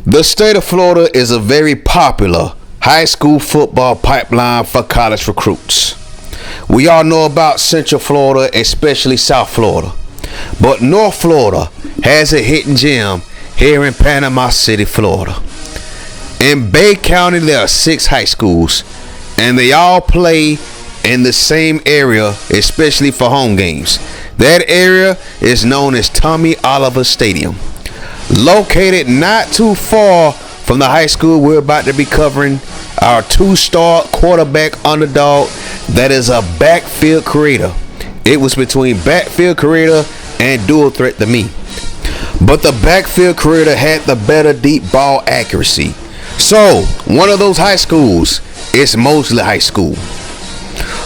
The state of Florida is a very popular high school football pipeline for college recruits. We all know about Central Florida, especially South Florida. But North Florida has a hidden gem here in Panama City, Florida. In Bay County, there are 6 high schools, and they all play in the same area, especially for home games. That area is known as Tommy Oliver Stadium. Located not too far from the high school we're about to be covering, our 2-star quarterback Underdog that is a backfield creator. It was between backfield creator and dual threat to me. But the backfield creator had the better deep ball accuracy. So, one of those high schools is Mosley High School.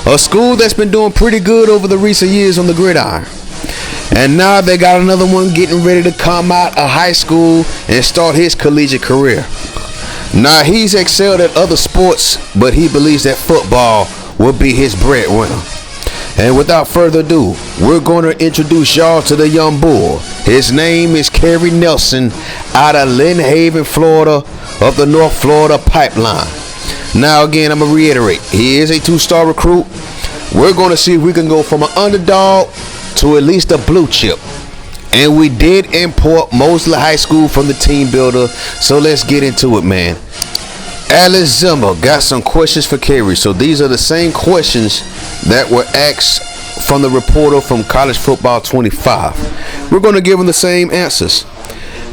A school that's been doing pretty good over the recent years on the gridiron. And now they got another one getting ready to come out of high school and start his collegiate career. Now he's excelled at other sports, but he believes that football will be his breadwinner. And without further ado, we're going to introduce y'all to the young bull. His name is Carey Nelson out of Lynn Haven, Florida, of the North Florida Pipeline. Now again, I'm going to reiterate, he is a 2-star recruit. We're going to see if we can go from an underdog to at least a blue chip. And we did import Mosley High School from the team builder, so let's get into it, man. Alice Zimmer got some questions for Carey. So these are the same questions that were asked from the reporter from College Football 25. We're going to give him the same answers.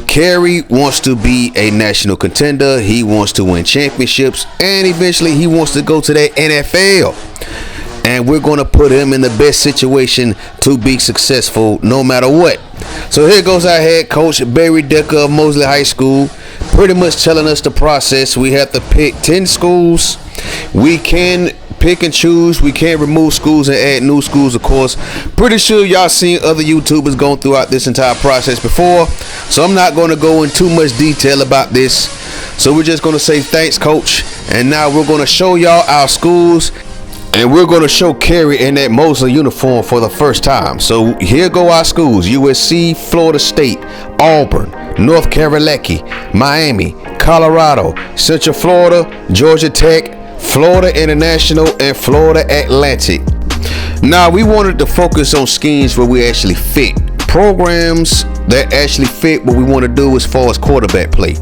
Carey wants to be a national contender. He wants to win championships, and eventually he wants to go to the NFL. And we're going to put him in the best situation to be successful no matter what. So here goes our head coach, Barry Decker of Mosley High School, pretty much telling us the process. We have to pick 10 schools. We can pick and choose. We can remove schools and add new schools, of course. Pretty sure y'all seen other YouTubers going throughout this entire process before. So I'm not going to go in too much detail about this. So we're just going to say thanks, coach. And now we're going to show y'all our schools. And we're going to show Carey in that Mosley uniform for the first time. So here go our schools: USC, Florida State, Auburn, North Carolina, Miami, Colorado, Central Florida, Georgia Tech, Florida International, and Florida Atlantic. Now we wanted to focus on schemes where we actually fit. Programs that actually fit what we want to do as far as quarterback play.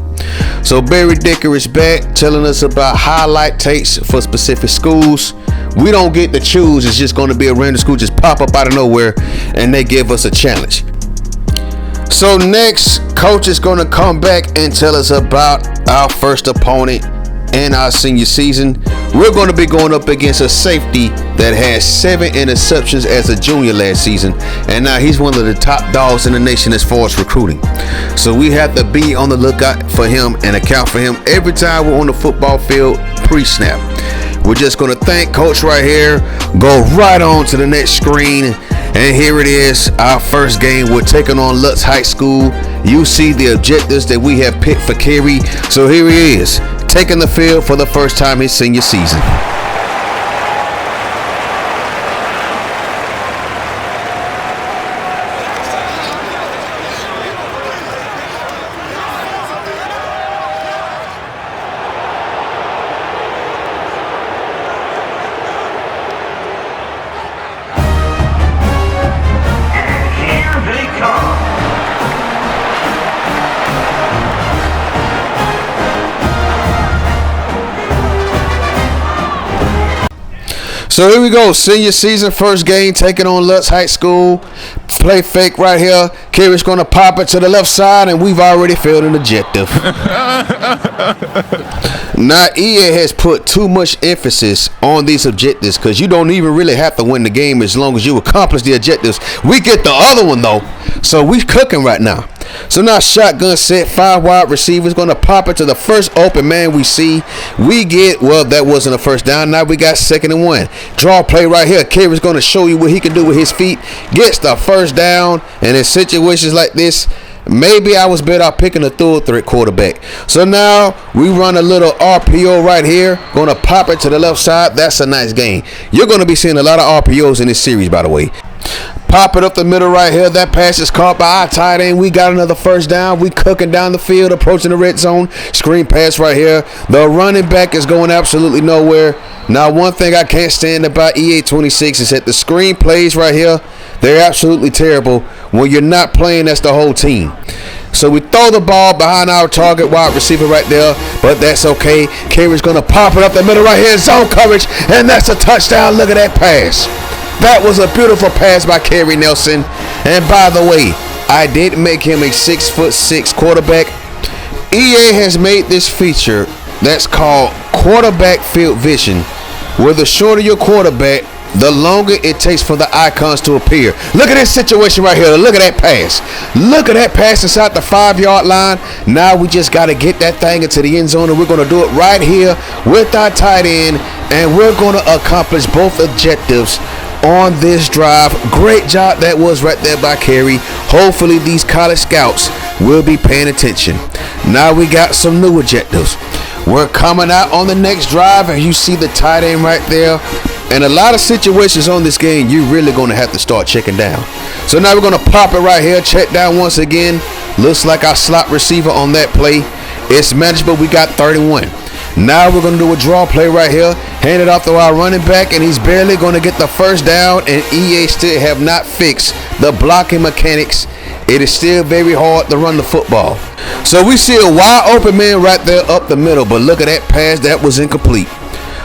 So Barry Decker is back telling us about highlight takes for specific schools. We don't get to choose. It's just going to be a random school just pop up out of nowhere and they give us a challenge. So next, coach is going to come back and tell us about our first opponent in our senior season. We're going to be going up against a safety that had 7 interceptions as a junior last season, and now he's one of the top dogs in the nation as far as recruiting. So we have to be on the lookout for him and account for him every time we're on the football field pre-snap. We're just going to thank coach right here, go right on to the next screen, and here it is, our first game. We're taking on Lutz High School. You see the objectives that we have picked for Carey. So here he is, taking the field for the first time his senior season. So here we go, senior season, first game, taking on Lutz High School. Play fake right here. Carey's going to pop it to the left side, and we've already failed an objective. Now, EA has put too much emphasis on these objectives because you don't even really have to win the game as long as you accomplish the objectives. We get the other one, though, so we cooking right now. So now shotgun set, 5 wide receivers, going to pop it to the first open man we see. We get, well, that wasn't a first down. Now we got 2nd and 1. Draw play right here. Carey's going to show you what he can do with his feet. Gets the first down, and in situations like this, maybe I was better off picking a dual threat quarterback. So now we run a little RPO right here. Going to pop it to the left side. That's a nice game. You're going to be seeing a lot of RPOs in this series, by the way. Pop it up the middle right here. That pass is caught by our tight end. We got another first down. We cooking down the field, approaching the red zone. Screen pass right here. The running back is going absolutely nowhere. Now, one thing I can't stand about EA26 is that the screen plays right here, they're absolutely terrible. When you're not playing, that's the whole team. So we throw the ball behind our target wide receiver right there, but that's okay. Carey's going to pop it up the middle right here, zone coverage, and that's a touchdown. Look at that pass. That was a beautiful pass by Carey Nelson. And by the way, I did make him a 6'6" quarterback. EA has made this feature that's called quarterback field vision, where the shorter your quarterback, the longer it takes for the icons to appear. Look at this situation right here. Look at that pass. Look at that pass inside the 5-yard line. Now we just got to get that thing into the end zone, and we're going to do it right here with our tight end, and we're going to accomplish both objectives on this drive. Great job that was right there by Carey. Hopefully these college scouts will be paying attention. Now we got some new objectives. We're coming out on the next drive, and you see the tight end right there. And a lot of situations on this game, you're really going to have to start checking down. So now we're going to pop it right here. Check down once again. Looks like our slot receiver on that play. It's manageable. We got 31. Now we're going to do a draw play right here. Hand it off to our running back, and he's barely going to get the first down. And EA still have not fixed the blocking mechanics. It is still very hard to run the football. So we see a wide open man right there up the middle. But look at that pass. That was incomplete.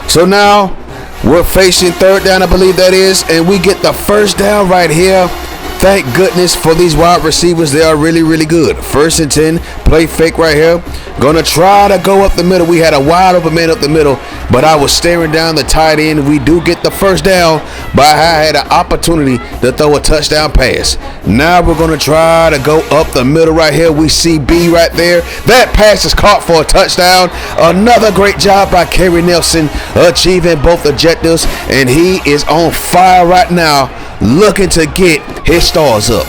So now we're facing third down, I believe that is, and we get the first down right here. Thank goodness for these wide receivers. They are really, really good. 1st and 10, play fake right here. Gonna try to go up the middle. We had a wide open man up the middle, but I was staring down the tight end. We do get the first down, but I had an opportunity to throw a touchdown pass. Now we're gonna try to go up the middle right here. We see B right there. That pass is caught for a touchdown. Another great job by Carey Nelson, achieving both objectives, and he is on fire right now, looking to get his stars up.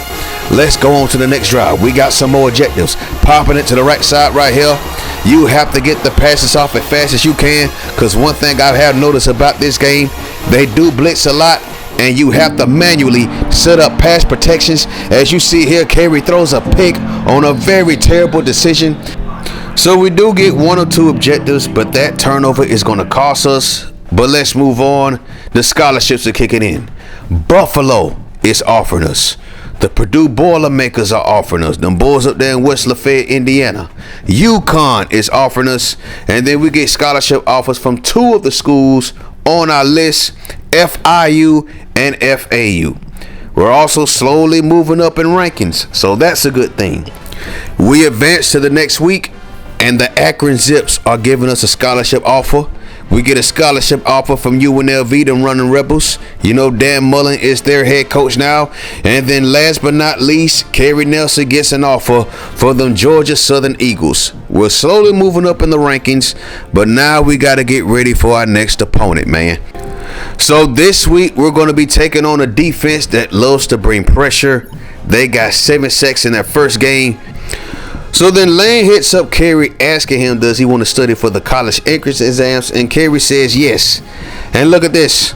Let's go on to the next drive. We got some more objectives. Popping it to the right side right here. You have to get the passes off as fast as you can, because one thing I have noticed about this game, they do blitz a lot, and you have to manually set up pass protections. As you see here, Carey throws a pick on a very terrible decision. So we do get 1 or 2 objectives, but that turnover is going to cost us. But let's move on. The scholarships are kicking in. Buffalo is offering us. The Purdue Boilermakers are offering us. Them boys up there in West Lafayette, Indiana. UConn is offering us. And then we get scholarship offers from 2 of the schools on our list, FIU and FAU. We're also slowly moving up in rankings, so that's a good thing. We advance to the next week, and the Akron Zips are giving us a scholarship offer. We get a scholarship offer from UNLV, them running Rebels. You know, Dan Mullen is their head coach now. And then last but not least, Carey Nelson gets an offer for them Georgia Southern Eagles. We're slowly moving up in the rankings, but now we got to get ready for our next opponent, man. So this week, we're going to be taking on a defense that loves to bring pressure. They got 7 sacks in their first game. So then Lane hits up Carey, asking him, does he want to study for the college entrance exams? And Carey says yes. And look at this.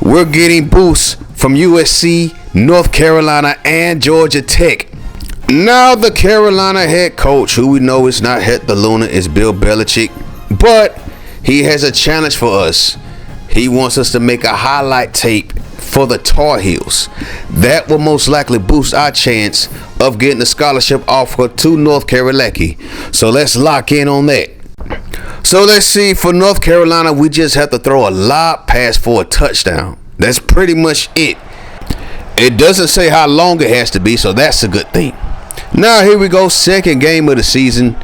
We're getting boosts from USC, North Carolina, and Georgia Tech. Now the Carolina head coach, who we know is not Het the Luna, is Bill Belichick. But he has a challenge for us. He wants us to make a highlight tape for the Tar Heels. That will most likely boost our chance of getting a scholarship offer to North Carolina. So let's lock in on that. So let's see, for North Carolina, we just have to throw a lob pass for a touchdown. That's pretty much it. It doesn't say how long it has to be, so that's a good thing. Now here we go, second game of the season.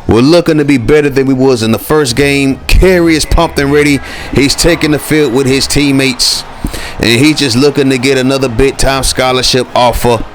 We're looking to be better than we was in the first game. Carey is pumped and ready. He's taking the field with his teammates, and he's just looking to get another big-time scholarship offer.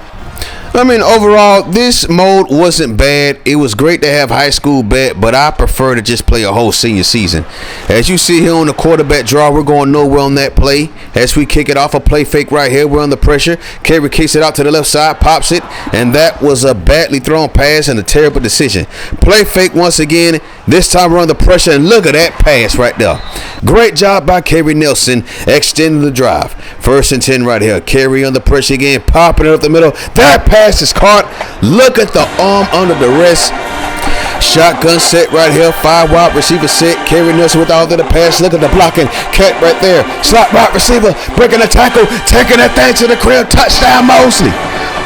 I mean, overall, this mode wasn't bad. It was great to have high school back, but I prefer to just play a whole senior season. As you see here on the quarterback draw, we're going nowhere on that play. As we kick it off, a play fake right here. We're under pressure. Carey kicks it out to the left side, pops it, and that was a badly thrown pass and a terrible decision. Play fake once again, This time we're under pressure, and look at that pass right there. Great job by Carey Nelson extending the drive. 1st and 10 right here. Carey under pressure again, popping it up the middle. That pass is caught. Look at the arm under the wrist. Shotgun set right here. 5 wide receiver set. Carey Nelson with all of the pass. Look at the blocking. Cat right there. Slot wide receiver. Breaking the tackle. Taking that thing to the crib. Touchdown Mosley.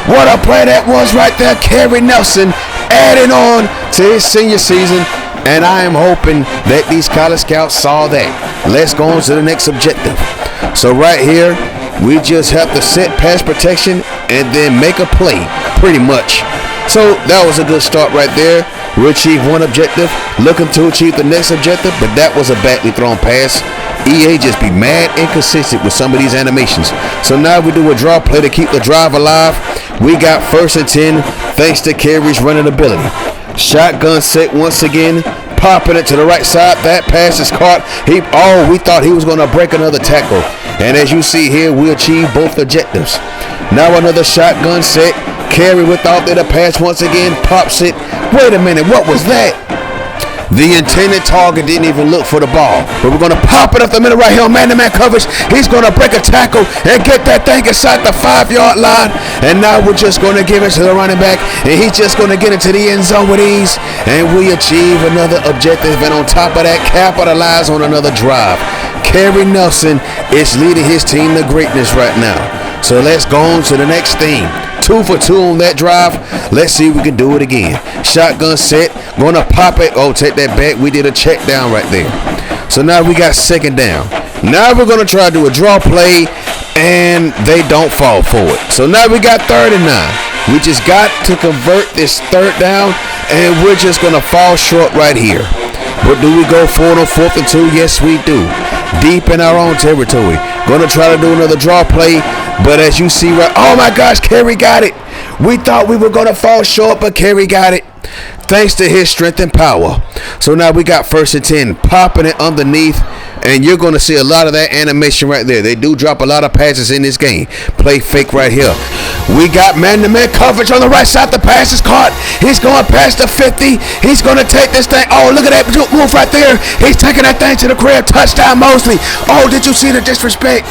What a play that was right there. Carey Nelson adding on to his senior season. And I am hoping that these college scouts saw that. Let's go on to the next objective. So right here, we just have to set pass protection and then make a play, pretty much. So that was a good start right there. We achieved one objective, looking to achieve the next objective, but that was a badly thrown pass. EA just be mad inconsistent with some of these animations. So now we do a draw play to keep the drive alive. We got 1st and 10 thanks to Carey's running ability. Shotgun set once again, popping it to the right side. That pass is caught. We thought he was going to break another tackle. And as you see here, we achieved both objectives. Now another shotgun set. Carey without the pass once again, pops it. Wait a minute, what was that? The intended target didn't even look for the ball. But we're going to pop it up the middle right here on man-to-man coverage. He's going to break a tackle and get that thing inside the 5-yard line. And now we're just going to give it to the running back. And he's just going to get into the end zone with ease. And we achieve another objective. And on top of that, capitalize on another drive. Carey Nelson is leading his team to greatness right now. So let's go on to the next thing. 2 for 2 on that drive. Let's see if we can do it again. Shotgun set. Gonna pop it. Oh, take that back. We did a check down right there. So now we got 2nd down. Now we're gonna try to do a draw play, and they don't fall for it. So now we got 3rd and 9. We just got to convert this 3rd down, and we're just gonna fall short right here. But do we go for it on 4th and 2? Yes, we do. Deep in our own territory. Gonna try to do another draw play. But as you see right, oh my gosh, Carey got it. We thought we were going to fall short, but Carey got it. Thanks to his strength and power. So now we got 1st and 10, popping it underneath. And you're going to see a lot of that animation right there. They do drop a lot of passes in this game. Play fake right here. We got man-to-man coverage on the right side. The pass is caught. He's going past the 50. He's going to take this thing. Oh, look at that move right there. He's taking that thing to the crib. Touchdown Mosley. Oh, did you see the disrespect?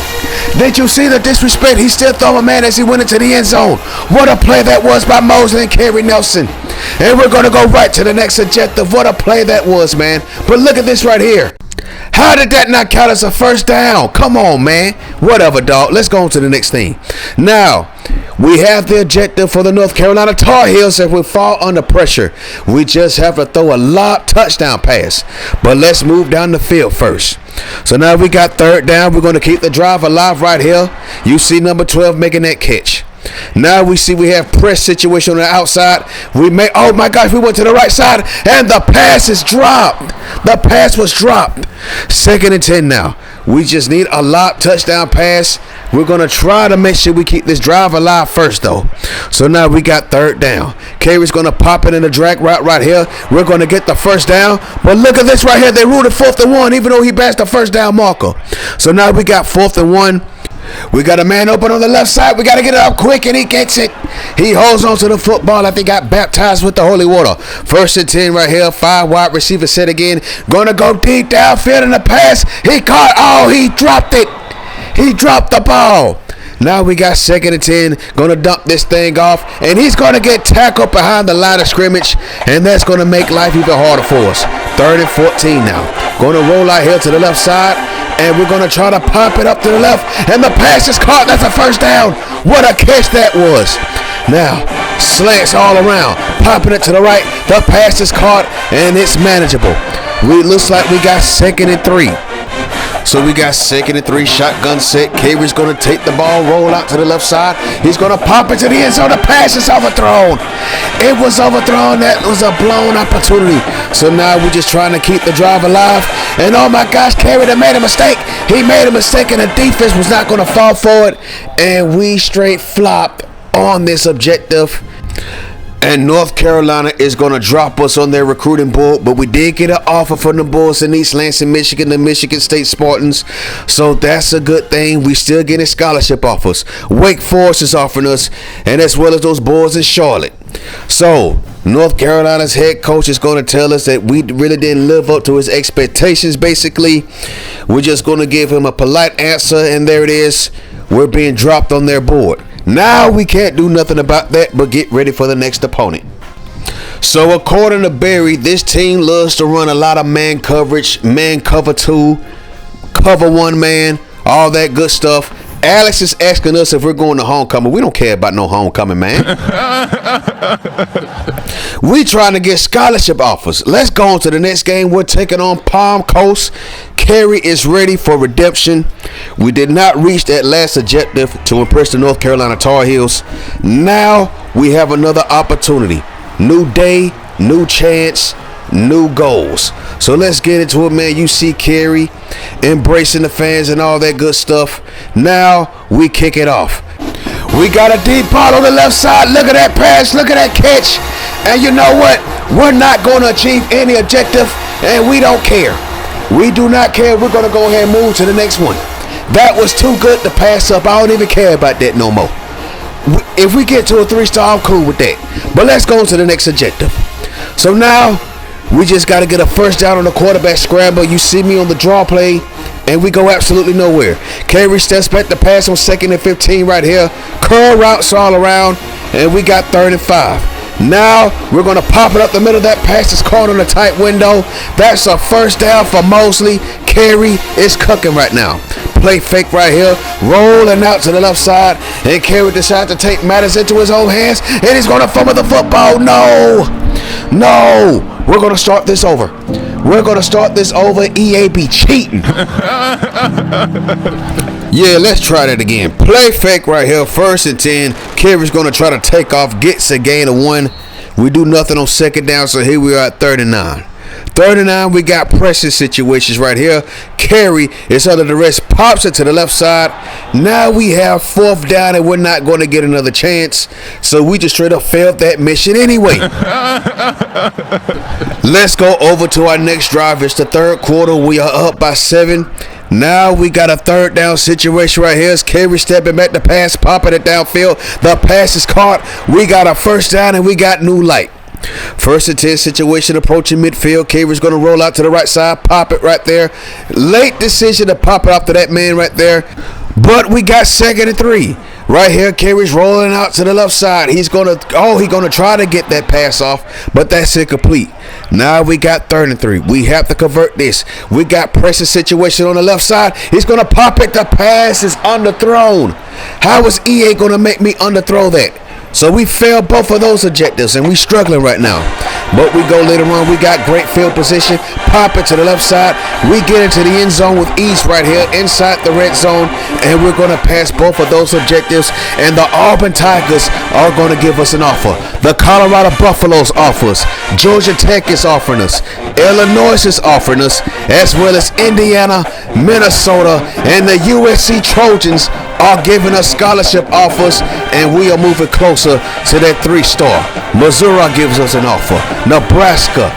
Did you see the disrespect? He's still throwing man as he went into the end zone. What a play that was by Mosley and Carey Nelson. And we're going to go right to the next objective. What a play that was, man. But look at this right here. How did that not count as a 1st down? Come on, man. Whatever, dog. Let's go on to the next thing. Now, we have the objective for the North Carolina Tar Heels. If we fall under pressure, we just have to throw a lob touchdown pass. But let's move down the field first. So now we got 3rd down. We're going to keep the drive alive right here. You see number 12 making that catch. Now we see we have press situation on the outside. Oh my gosh, we went to the right side and the pass is dropped. The pass was dropped. 2nd and 10 now. We just need a lob touchdown pass. We're going to try to make sure we keep this drive alive first though. So now we got 3rd down. Carey's going to pop it in the drag route right here. We're going to get the 1st down. But look at this right here. They ruled it 4th and 1 even though he passed the 1st down marker. So now we got 4th and 1. We got a man open on the left side. We got to get it up quick, and he gets it. He holds on to the football. I think got baptized with the holy water. 1st and 10 right here. 5 wide receiver set again. Gonna go deep downfield in the pass. He caught. Oh, he dropped it. He dropped the ball. Now we got 2nd and 10. Gonna dump this thing off. And he's gonna get tackled behind the line of scrimmage. And that's gonna make life even harder for us. 3rd and 14 now. Gonna roll out here to the left side. And we're gonna try to pop it up to the left. And the pass is caught. That's a 1st down. What a catch that was. Now, slants all around. Popping it to the right. The pass is caught. And it's manageable. Looks like we got 2nd and 3. So we got 2nd and 3, shotgun set. Carey's going to take the ball, roll out to the left side. He's going to pop it to the end zone. The pass is overthrown. It was overthrown. That was a blown opportunity. So now we're just trying to keep the drive alive. And oh my gosh, Carey made a mistake. He made a mistake and the defense was not going to fall for it. And we straight flopped on this objective. And North Carolina is going to drop us on their recruiting board. But we did get an offer from the boys in East Lansing, Michigan, the Michigan State Spartans. So that's a good thing. We still getting scholarship offers. Wake Forest is offering us, and as well as those boys in Charlotte. So North Carolina's head coach is going to tell us that we really didn't live up to his expectations, basically. We're just going to give him a polite answer, and there it is. We're being dropped on their board. Now we can't do nothing about that but get ready for the next opponent. So according to Barry, this team loves to run a lot of man coverage, man cover 2, cover 1 man, all that good stuff. Alex is asking us if we're going to homecoming. We don't care about no homecoming, man. We trying to get scholarship offers. Let's go on to the next game. We're taking on Palm Coast. Carey is ready for redemption. We did not reach that last objective to impress the North Carolina Tar Heels. Now we have another opportunity. New day, new chance, new goals. So let's get into it, man. You see Carey embracing the fans and all that good stuff. Now we kick it off. We got a deep ball on the left side. Look at that pass. Look at that catch. And you know what? We're not going to achieve any objective, and we don't care. We do not care. We're going to go ahead and move to the next one. That was too good to pass up. I don't even care about that no more. If we get to a 3-star, I'm cool with that. But let's go to the next objective. So now we just got to get a first down on the quarterback scramble. You see me on the draw play, and we go absolutely nowhere. Carey steps back to pass on 2nd and 15 right here. Curl routes all around, and we got 3rd and 5. Now we're going to pop it up the middle. That pass is caught on a tight window. That's a first down for Mosley. Carey is cooking right now. Play fake right here, rolling out to the left side, and Carey decides to take matters into his own hands, and he's going to fumble the football. No, we're going to start this over. We're going to start this over. EA cheating. Yeah, let's try that again. Play fake right here, 1st and 10. Carey's going to try to take off, gets a gain of 1. We do nothing on 2nd down, so here we are at 3rd and 9. 3rd and 9, we got pressing situations right here. Carey is under the rest, pops it to the left side. Now we have 4th down, and we're not going to get another chance. So we just straight up failed that mission anyway. Let's go over to our next drive. It's the 3rd quarter. We are up by 7. Now we got a 3rd down situation right here. It's Carey stepping back to pass, popping it downfield. The pass is caught. We got a 1st down, and we got new light. 1st and 10 situation approaching midfield. Carey's going to roll out to the right side, pop it right there. Late decision to pop it off to that man right there. But we got 2nd and 3. Right here, Carey's rolling out to the left side. He's going to try to get that pass off, but that's incomplete. Now we got 3rd and 3. We have to convert this. We got pressure situation on the left side. He's going to pop it. The pass is underthrown. How is EA going to make me underthrow that? So we failed both of those objectives, and we struggling right now. But we go later on. We got great field position. Pop it to the left side. We get into the end zone with ease right here inside the red zone, and we're going to pass both of those objectives, and the Auburn Tigers are going to give us an offer. The Colorado Buffaloes offer us. Georgia Tech is offering us. Illinois is offering us, as well as Indiana, Minnesota, and the USC Trojans are giving us scholarship offers, and we are moving closer to that 3-star. Missouri gives us an offer. Nebraska,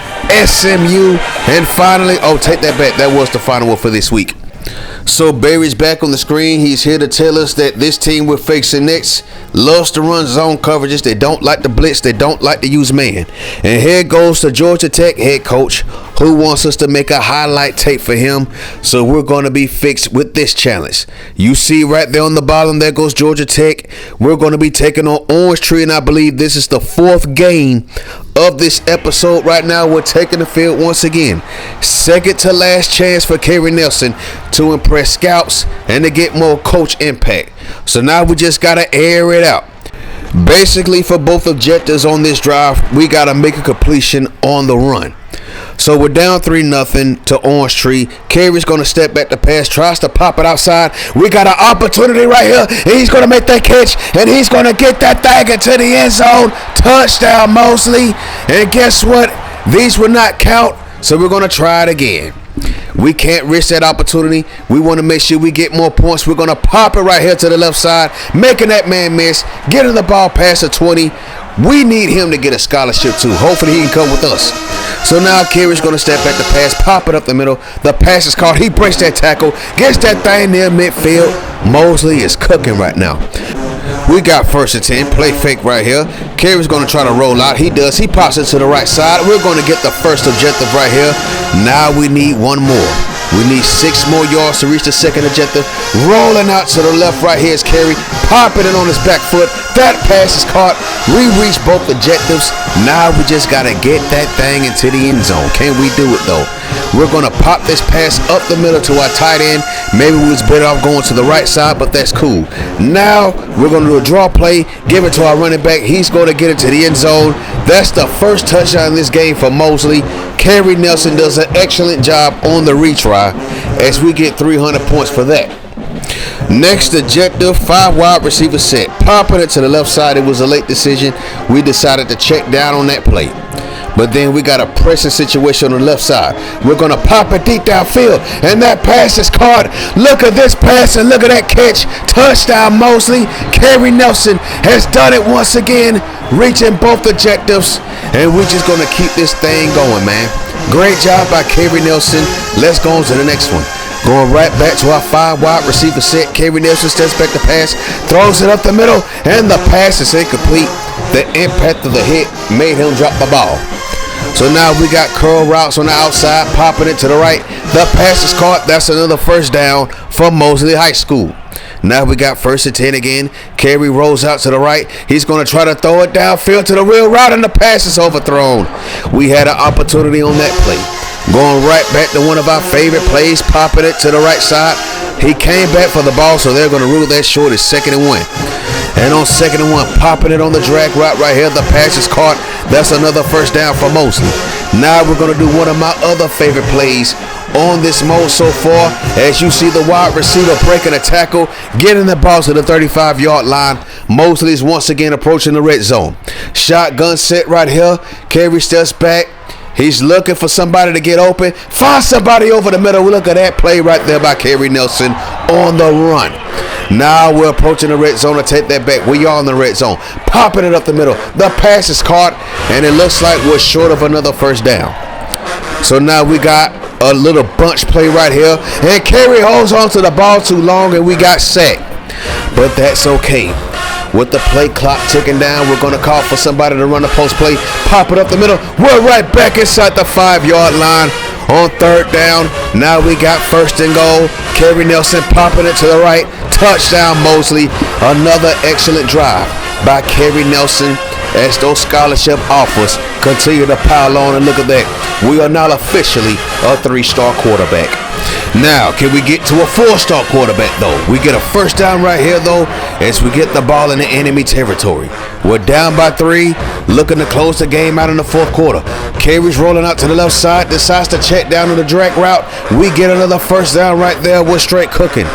SMU, and finally, take that back. That was the final one for this week. So Barry's back on the screen. He's here to tell us that this team we're facing next loves to run zone coverages. They don't like to blitz. They don't like to use man. And here goes the Georgia Tech head coach, who wants us to make a highlight tape for him. So we're going to be fixed with this challenge. You see right there on the bottom, there goes Georgia Tech. We're going to be taking on Orange Tree, and I believe this is the 4th game of this episode. Right now we're taking the field once again. 2nd to last chance for Carey Nelson to impress scouts and to get more coach impact. So now we just got to air it out. Basically, for both objectives on this drive, we got to make a completion on the run. So we're down 3-0 to Orange Tree. Carey's going to step back to pass, tries to pop it outside. We got an opportunity right here. He's going to make that catch, and he's going to get that thing into the end zone. Touchdown, Mosley. And guess what? These will not count, so we're going to try it again. We can't risk that opportunity. We want to make sure we get more points. We're going to pop it right here to the left side, making that man miss, getting the ball past the 20. We need him to get a scholarship too. Hopefully he can come with us. So now Carey's going to step back to pass, pop it up the middle. The pass is caught. He breaks that tackle, gets that thing near midfield. Mosley is cooking right now. We got 1st and 10. Play fake right here. Carey's going to try to roll out. He does. He pops it to the right side. We're going to get the first objective right here. Now we need one more. We need 6 more yards to reach the second objective. Rolling out to the left right here is Carey. Popping it on his back foot. That pass is caught. We reach both objectives. Now we just got to get that thing into the end zone. Can we do it though? We're going to pop this pass up the middle to our tight end. Maybe we was better off going to the right side, but that's cool. Now we're going to do a draw play. Give it to our running back. He's going to get into the end zone. That's the first touchdown in this game for Mosley. Carey Nelson does an excellent job on the retry as we get 300 points for that. Next objective, 5 wide receiver set. Popping it to the left side. It was a late decision. We decided to check down on that play. But then we got a pressing situation on the left side. We're going to pop it deep downfield. And that pass is caught. Look at this pass and look at that catch. Touchdown Mosley. Carey Nelson has done it once again. Reaching both objectives. And we're just going to keep this thing going, man. Great job by Carey Nelson. Let's go on to the next one. Going right back to our 5 wide receiver set. Carey Nelson steps back to pass. Throws it up the middle. And the pass is incomplete. The impact of the hit made him drop the ball. So now we got curl routes on the outside. Popping it to the right. The pass is caught. That's another first down for Mosley High School. Now we got 1st and 10 again. Carey rolls out to the right. He's going to try to throw it downfield to the real route, and the pass is overthrown. We had an opportunity on that play. Going right back to one of our favorite plays, popping it to the right side. He came back for the ball, so they're going to rule that short. It's 2nd and 1. And on 2nd and 1, popping it on the drag route right here. The pass is caught. That's another first down for Mosley. Now we're going to do one of my other favorite plays on this mode so far. As you see the wide receiver breaking a tackle, getting the ball to the 35-yard line. Mosley is once again approaching the red zone. Shotgun set right here. Carey steps back. He's looking for somebody to get open. Find somebody over the middle. Look at that play right there by Carey Nelson on the run. Now we're approaching the red zone to take that back. We are in the red zone. Popping it up the middle. The pass is caught, and it looks like we're short of another first down. So now we got a little bunch play right here. And Carey holds on to the ball too long, and we got sacked. But that's okay. With the play clock ticking down, we're going to call for somebody to run the post play. Pop it up the middle. We're right back inside the 5-yard line on 3rd down. Now we got 1st and goal. Carey Nelson popping it to the right. Touchdown Mosley. Another excellent drive by Carey Nelson as those scholarship offers continue to pile on. And look at that. We are now officially a 3-star quarterback. Now, can we get to a 4-star quarterback, though? We get a first down right here, though, as we get the ball in the enemy territory. We're down by 3, looking to close the game out in the 4th quarter. Carey's rolling out to the left side, decides to check down on the drag route. We get another first down right there. We're straight cooking.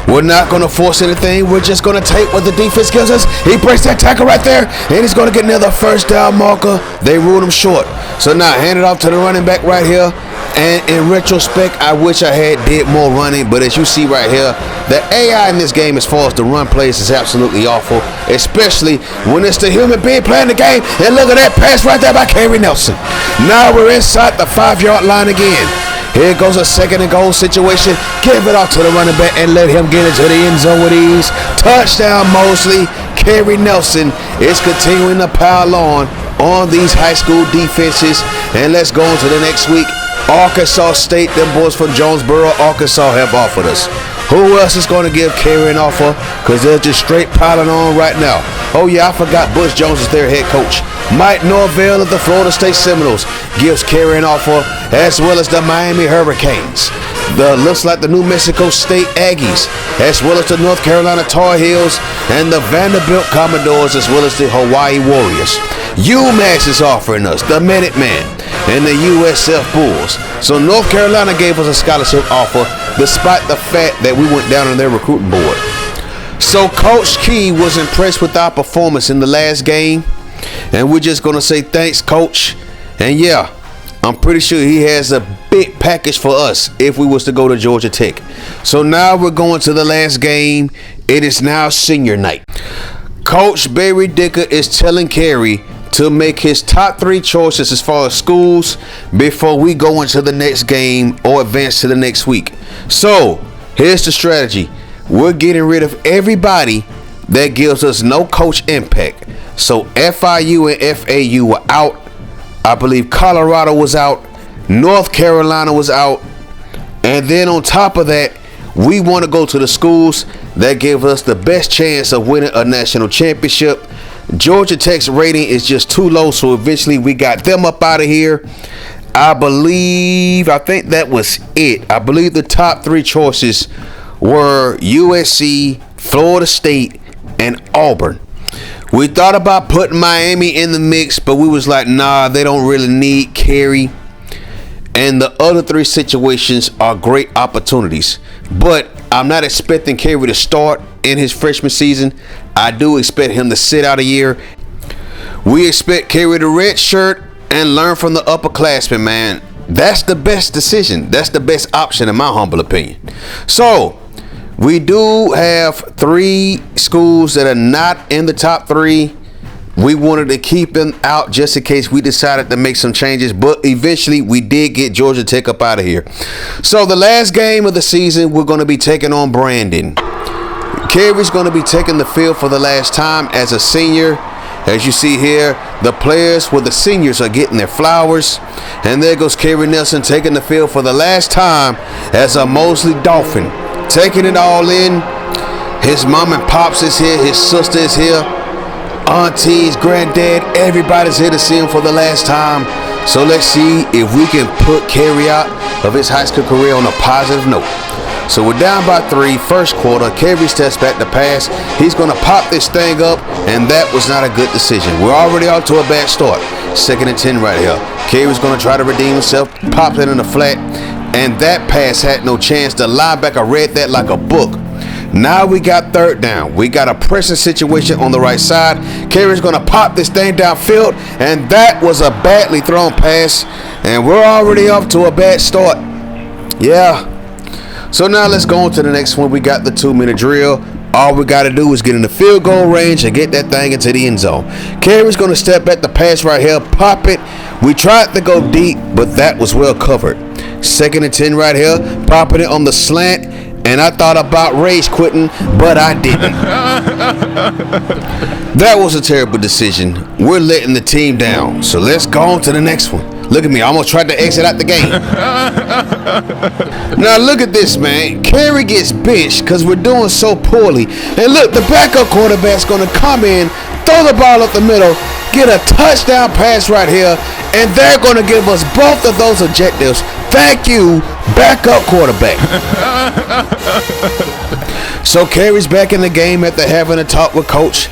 We're not going to force anything. We're just going to take what the defense gives us. He breaks that tackle right there, and he's going to get another first down marker. They ruled him short. So now hand it off to the running back right here. And in retrospect, I wish I had did more running. But as you see right here, the AI in this game as far as the run plays is absolutely awful. Especially when it's the human being playing the game. And look at that pass right there by Carey Nelson. Now we're inside the 5-yard line again. Here goes a 2nd and goal situation. Give it off to the running back and let him get into the end zone with ease. Touchdown Mosley. Carey Nelson is continuing to pile on these high school defenses. And let's go on to the next week. Arkansas State, them boys from Jonesboro, Arkansas have offered us. Who else is going to give Carey an offer? Because they're just straight piling on right now. Oh yeah, I forgot Butch Jones is their head coach. Mike Norvell of the Florida State Seminoles gives Carey an offer, as well as the Miami Hurricanes. Looks like the New Mexico State Aggies, as well as the North Carolina Tar Heels, and the Vanderbilt Commodores, as well as the Hawaii Warriors. UMass is offering us the Minutemen and the USF Bulls. So North Carolina gave us a scholarship offer despite the fact that we went down on their recruiting board. So Coach Key was impressed with our performance in the last game, and we're just going to say thanks, Coach. And yeah, I'm pretty sure he has a big package for us if we was to go to Georgia Tech. So now we're going to the last game. It is now senior night. Coach Barry Dicker is telling Carey to make his top 3 choices as far as schools before we go into the next game or advance to the next week. So here's the strategy. We're getting rid of everybody that gives us no coach impact. So FIU and FAU were out. I believe Colorado was out. North Carolina was out. And then on top of that, we want to go to the schools that give us the best chance of winning a national championship. Georgia Tech's rating is just too low, so eventually we got them up out of here. I think that was it. I believe the top 3 choices were USC, Florida State, and Auburn. We thought about putting Miami in the mix, but we was like, nah, they don't really need Carey. And the other 3 situations are great opportunities. But I'm not expecting Carey to start in his freshman season. I do expect him to sit out a year. We expect Carey to redshirt and learn from the upperclassmen, man. That's the best decision. That's the best option in my humble opinion. So we do have 3 schools that are not in the top 3. We wanted to keep them out just in case we decided to make some changes, but eventually we did get Georgia Tech up out of here. So the last game of the season, we're going to be taking on Brandon. Carey's going to be taking the field for the last time as a senior. As you see here, the players with the seniors are getting their flowers. And there goes Carey Nelson taking the field for the last time as a Mosley Dolphin. Taking it all in. His mom and pops is here. His sister is here. Aunties, granddad, everybody's here to see him for the last time. So let's see if we can put Carey out of his high school career on a positive note. So we're down by 3, first quarter. Carey steps back to pass. He's going to pop this thing up, and that was not a good decision. We're already off to a bad start. 2nd and 10 right here. Carey's going to try to redeem himself, pops it in the flat, and that pass had no chance. The linebacker read that like a book. Now we got 3rd down. We got a pressing situation on the right side. Carey's going to pop this thing downfield, and that was a badly thrown pass, and we're already off to a bad start. Yeah. So now let's go on to the next one. We got the 2-minute drill. All we got to do is get in the field goal range and get that thing into the end zone. Carey's going to step back the pass right here, pop it. We tried to go deep, but that was well covered. 2nd and 10 right here, popping it on the slant. And I thought about rage quitting, but I didn't. That was a terrible decision. We're letting the team down. So let's go on to the next one. Look at me. I almost tried to exit out the game. Now look at this, man. Carey gets benched because we're doing so poorly. And look, the backup quarterback's going to come in, throw the ball up the middle, get a touchdown pass right here, and they're going to give us both of those objectives. Thank you, backup quarterback. So Carey's back in the game after having a talk with coach.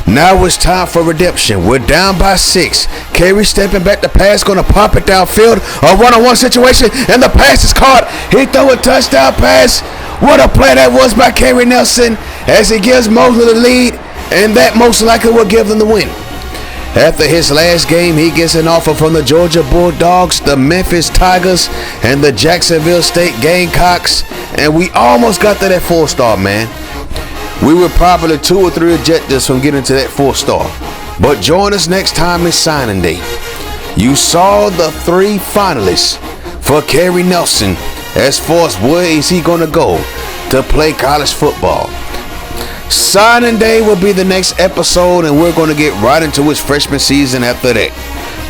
Now it's time for redemption. We're down by 6. Carey stepping back the pass, going to pop it downfield. A one-on-one situation, and the pass is caught. He threw a touchdown pass. What a play that was by Carey Nelson as he gives Mosley the lead, and that most likely will give them the win. After his last game, he gets an offer from the Georgia Bulldogs, the Memphis Tigers, and the Jacksonville State Gamecocks, and we almost got to that 4-star, man. We were probably 2 or 3 objectives from getting to that 4-star. But join us next time in signing day. You saw the 3 finalists for Carey Nelson as far as where is he going to go to play college football. Signing day will be the next episode, and we're going to get right into his freshman season after that.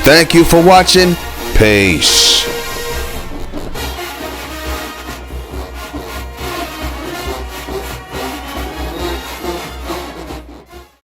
Thank you for watching. Peace.